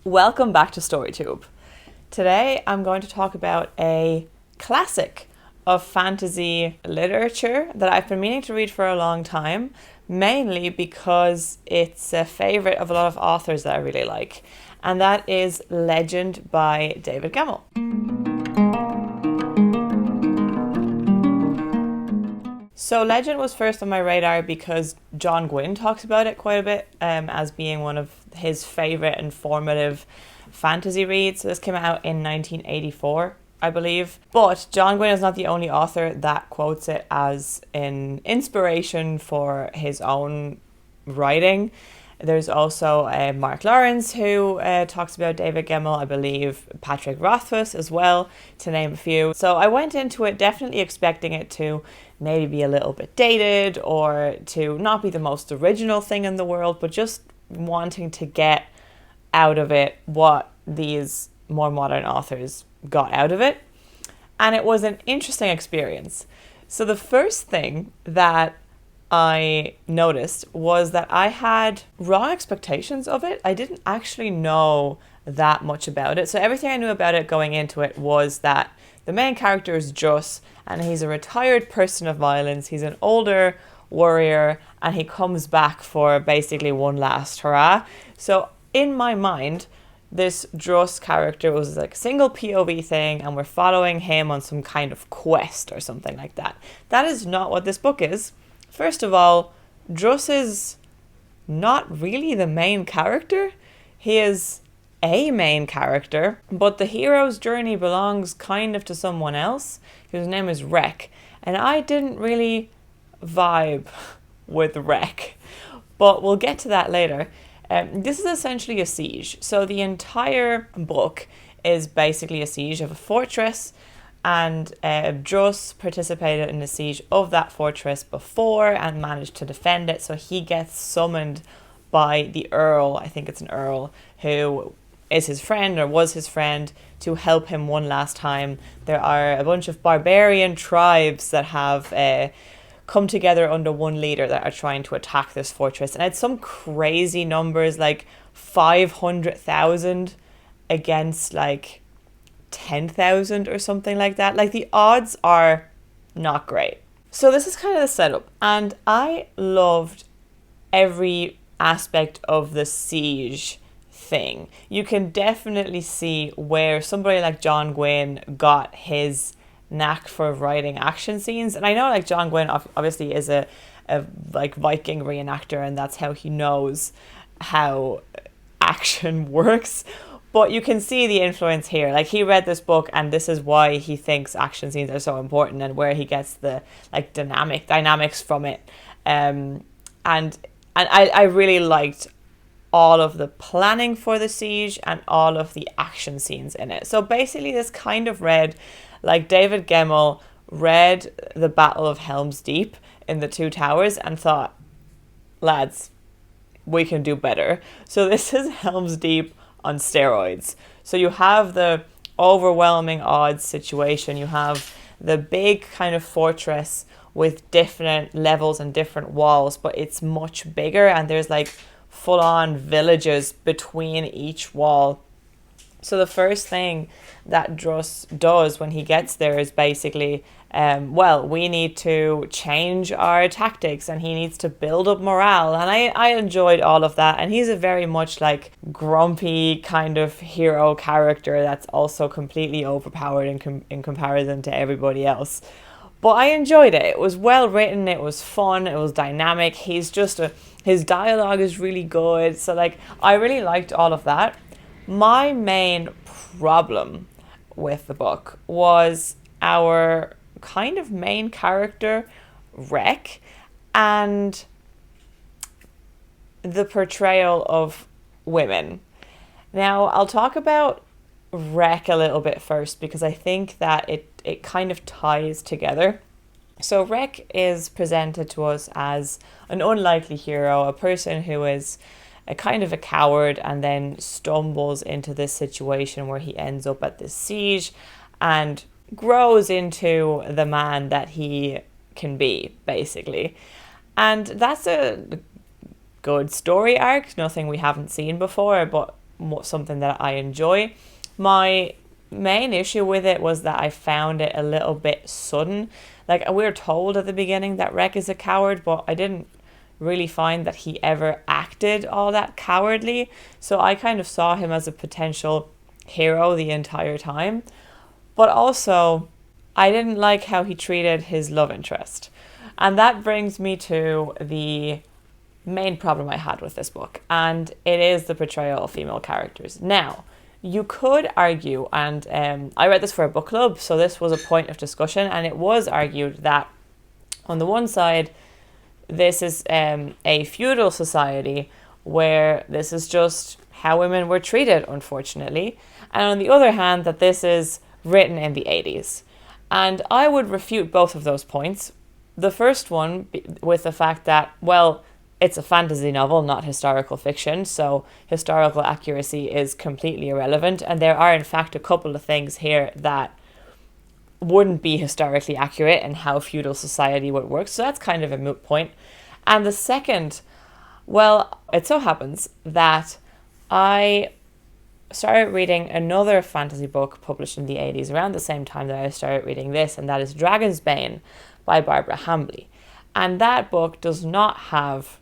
Welcome back to StoryTube. Today I'm going to talk about a classic of fantasy literature that I've been meaning to read for a long time, mainly because it's a favourite of a lot of authors that I really like, and that is Legend by David Gemmell. So Legend was first on my radar because John Gwynne talks about it quite a bit as being one of his favourite and formative fantasy reads. So this came out in 1984, I believe. But John Gwynne is not the only author that quotes it as an inspiration for his own writing. There's also Mark Lawrence who talks about David Gemmell, I believe Patrick Rothfuss as well, to name a few. So I went into it definitely expecting it to maybe be a little bit dated or to not be the most original thing in the world, but just wanting to get out of it what these more modern authors got out of it. And it was an interesting experience. So the first thing that I noticed was that I had wrong expectations of it. I didn't actually know that much about it. So everything I knew about it going into it was that the main character is Juss, and he's a retired person of violence. He's an older warrior, and he comes back for basically one last hurrah. So in my mind, this Juss character was like a single POV thing, and we're following him on some kind of quest or something like that. That is not what this book is. First of all, Juss is not really the main character. He is a main character, but the hero's journey belongs kind of to someone else whose name is Rek. And I didn't really vibe with Rek, but we'll get to that later. This is essentially a siege. So the entire book is basically a siege of a fortress, and Juss participated in the siege of that fortress before and managed to defend it. So he gets summoned by the Earl, I think it's an Earl, who is his friend or was his friend, to help him one last time. There are a bunch of barbarian tribes that have come together under one leader that are trying to attack this fortress. And it's some crazy numbers, like 500,000 against like 10,000 or something like that. Like the odds are not great. So this is kind of the setup, and I loved every aspect of the siege thing. You can definitely see where somebody like John Gwynne got his knack for writing action scenes. And I know like John Gwynne obviously is a like Viking reenactor, and that's how he knows how action works. But you can see the influence here. Like he read this book, and this is why he thinks action scenes are so important, and where he gets the like dynamics from it. And I really liked all of the planning for the siege and all of the action scenes in it. So basically this kind of read like David Gemmell read the Battle of Helm's Deep in the Two Towers and thought, lads, we can do better. So this is Helm's Deep on steroids. So you have the overwhelming odds situation. You have the big kind of fortress with different levels and different walls, but it's much bigger, and there's like full-on villages between each wall. So the first thing that Juss does when he gets there is basically, we need to change our tactics, and he needs to build up morale. And I enjoyed all of that. And he's a very much like grumpy kind of hero character that's also completely overpowered in comparison to everybody else. But I enjoyed it. It was well written. It was fun. It was dynamic. His dialogue is really good. So like, I really liked all of that. My main problem with the book was our kind of main character, Rek, and the portrayal of women. Now, I'll talk about Rek a little bit first, because I think that it kind of ties together. So Rek is presented to us as an unlikely hero, a person who is a kind of a coward and then stumbles into this situation where he ends up at this siege and grows into the man that he can be, basically. And that's a good story arc, nothing we haven't seen before, but something that I enjoy. My main issue with it was that I found it a little bit sudden. Like, we were told at the beginning that Rec is a coward, but I didn't really find that he ever acted all that cowardly. So I kind of saw him as a potential hero the entire time. But also, I didn't like how he treated his love interest. And that brings me to the main problem I had with this book, and it is the portrayal of female characters. Now, you could argue, and I read this for a book club, so this was a point of discussion, and it was argued that on the one side, this is a feudal society where this is just how women were treated, unfortunately, and on the other hand, that this is written in the 80s. And I would refute both of those points. The first one with the fact that, well, it's a fantasy novel, not historical fiction, so historical accuracy is completely irrelevant, and there are in fact a couple of things here that wouldn't be historically accurate in how feudal society would work, so that's kind of a moot point. And the second, well, it so happens that I started reading another fantasy book published in the 80s around the same time that I started reading this, and that is Dragon's Bane by Barbara Hambly. And that book does not have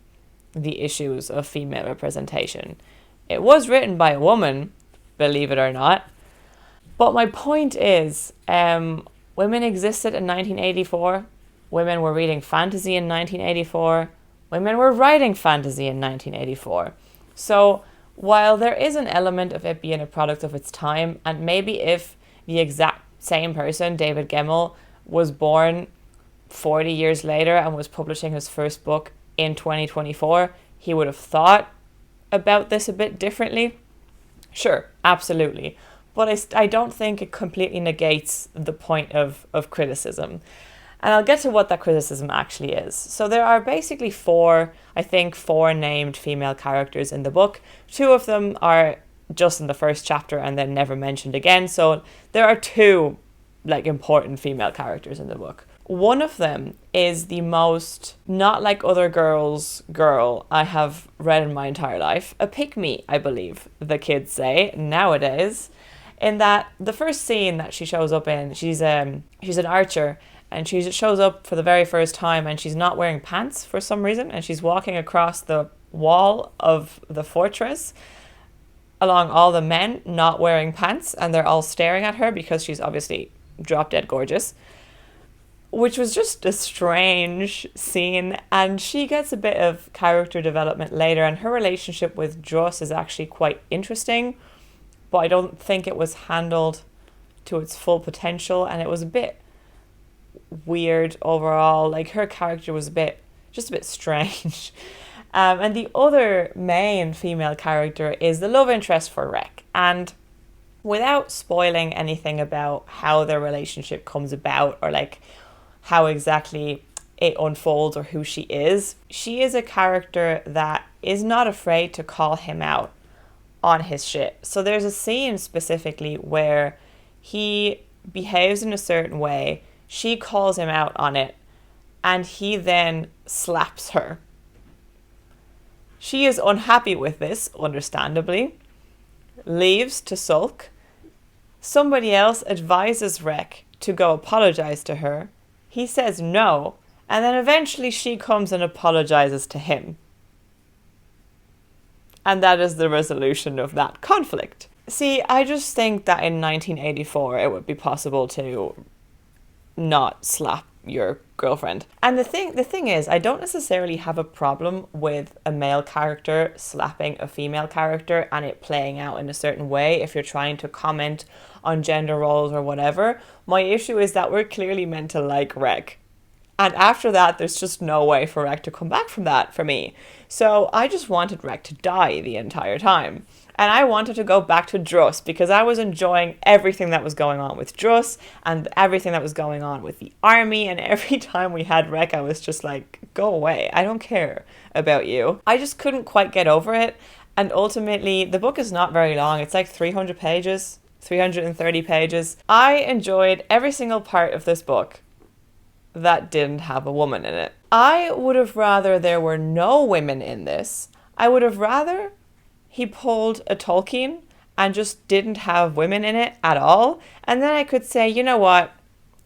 the issues of female representation. It was written by a woman, believe it or not. But my point is, women existed in 1984. Women were reading fantasy in 1984. Women were writing fantasy in 1984. So while there is an element of it being a product of its time, and maybe if the exact same person, David Gemmell, was born 40 years later and was publishing his first book in 2024, he would have thought about this a bit differently. Sure, absolutely. But I don't think it completely negates the point of criticism. And I'll get to what that criticism actually is. So there are basically four named female characters in the book. Two of them are just in the first chapter and then never mentioned again. So there are two important female characters in the book. One of them is the most not like other girls girl I have read in my entire life. A pick-me, I believe the kids say nowadays. In that the first scene that she shows up in, she's an archer, and she shows up for the very first time and she's not wearing pants for some reason, and she's walking across the wall of the fortress along all the men not wearing pants, and they're all staring at her because she's obviously drop dead gorgeous. Which was just a strange scene, and she gets a bit of character development later, and her relationship with Druss is actually quite interesting, but I don't think it was handled to its full potential, and it was a bit weird overall. Like, her character was a bit strange. And the other main female character is the love interest for Rec, and without spoiling anything about how their relationship comes about or how exactly it unfolds or who she is a character that is not afraid to call him out on his shit. So there's a scene specifically where he behaves in a certain way, she calls him out on it, and he then slaps her. She is unhappy with this, understandably, leaves to sulk. Somebody else advises Rec to go apologize to her. He says no, and then eventually she comes and apologizes to him. And that is the resolution of that conflict. See, I just think that in 1984 it would be possible to not slap your girlfriend. And the thing is, I don't necessarily have a problem with a male character slapping a female character and it playing out in a certain way if you're trying to comment on gender roles or whatever. My issue is that we're clearly meant to like Rec. And after that, there's just no way for Rec to come back from that for me. So I just wanted Rec to die the entire time. And I wanted to go back to Druss because I was enjoying everything that was going on with Druss and everything that was going on with the army. And every time we had Rec, I was just like, go away. I don't care about you. I just couldn't quite get over it. And ultimately, the book is not very long. It's like 300 pages, 330 pages. I enjoyed every single part of this book that didn't have a woman in it. I would have rather there were no women in this. I would have rather he pulled a Tolkien and just didn't have women in it at all. And then I could say, you know what?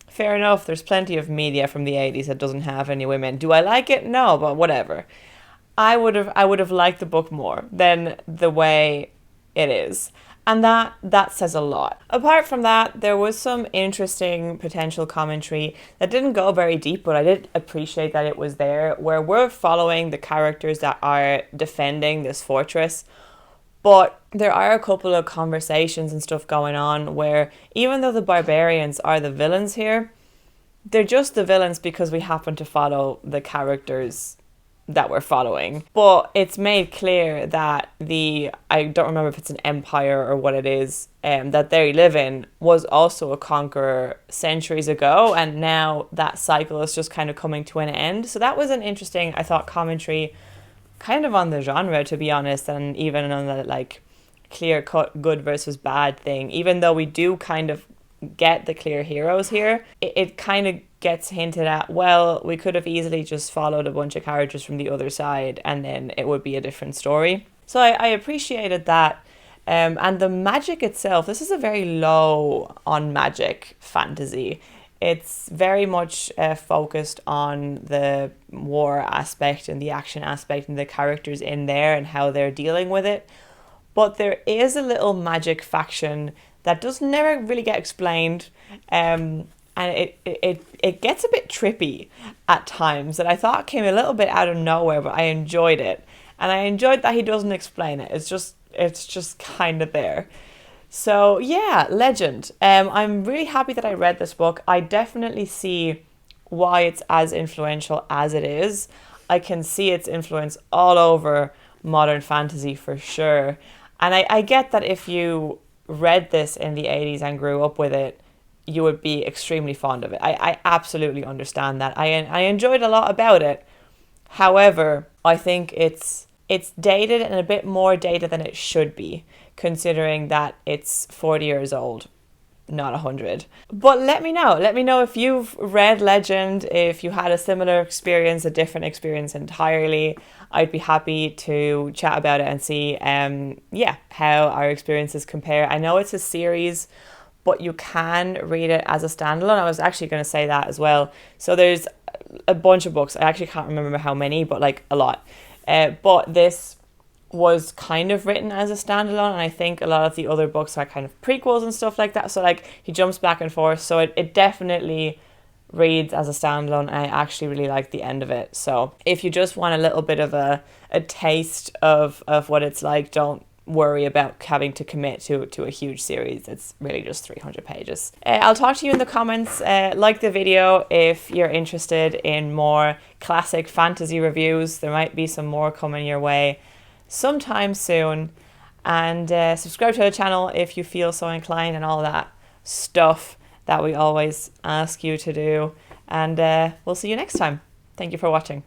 Fair enough, there's plenty of media from the 80s that doesn't have any women. Do I like it? No, but whatever. I would have liked the book more than the way it is. And that says a lot. Apart from that, there was some interesting potential commentary that didn't go very deep, but I did appreciate that it was there, where we're following the characters that are defending this fortress. But there are a couple of conversations and stuff going on where even though the barbarians are the villains here, they're just the villains because we happen to follow the characters that we're following. But it's made clear that I don't remember if it's an empire or what it is, that they live in was also a conqueror centuries ago, and now that cycle is just kind of coming to an end. So that was an interesting, I thought, commentary kind of on the genre, to be honest, and even on the like clear-cut good versus bad thing. Even though we do kind of get the clear heroes here, it kind of gets hinted at, well, we could have easily just followed a bunch of characters from the other side and then it would be a different story. So I appreciated that. And the magic itself, this is a very low on magic fantasy. It's very much focused on the war aspect and the action aspect and the characters in there and how they're dealing with it. But there is a little magic faction that does never really get explained. And it gets a bit trippy at times that I thought came a little bit out of nowhere, but I enjoyed it. And I enjoyed that he doesn't explain it. It's just kind of there. So yeah, Legend. I'm really happy that I read this book. I definitely see why it's as influential as it is. I can see its influence all over modern fantasy for sure. And I get that if you read this in the 80s and grew up with it, you would be extremely fond of it. I absolutely understand that. I enjoyed a lot about it. However, I think it's dated and a bit more dated than it should be, considering that it's 40 years old, not 100. But let me know if you've read Legend, if you had a similar experience, a different experience entirely. I'd be happy to chat about it and see how our experiences compare. I know it's a series, but you can read it as a standalone. I was actually going to say that as well. So there's a bunch of books. I actually can't remember how many, but like a lot. But this was kind of written as a standalone, and I think a lot of the other books are kind of prequels and stuff like that. So like he jumps back and forth. So it definitely reads as a standalone, and I actually really like the end of it. So if you just want a little bit of a taste of what it's like, don't worry about having to commit to a huge series. It's really just 300 pages. I'll talk to you in the comments. Like the video if you're interested in more classic fantasy reviews. There might be some more coming your way sometime soon. And subscribe to the channel if you feel so inclined, and all that stuff that we always ask you to do. And we'll see you next time. Thank you for watching.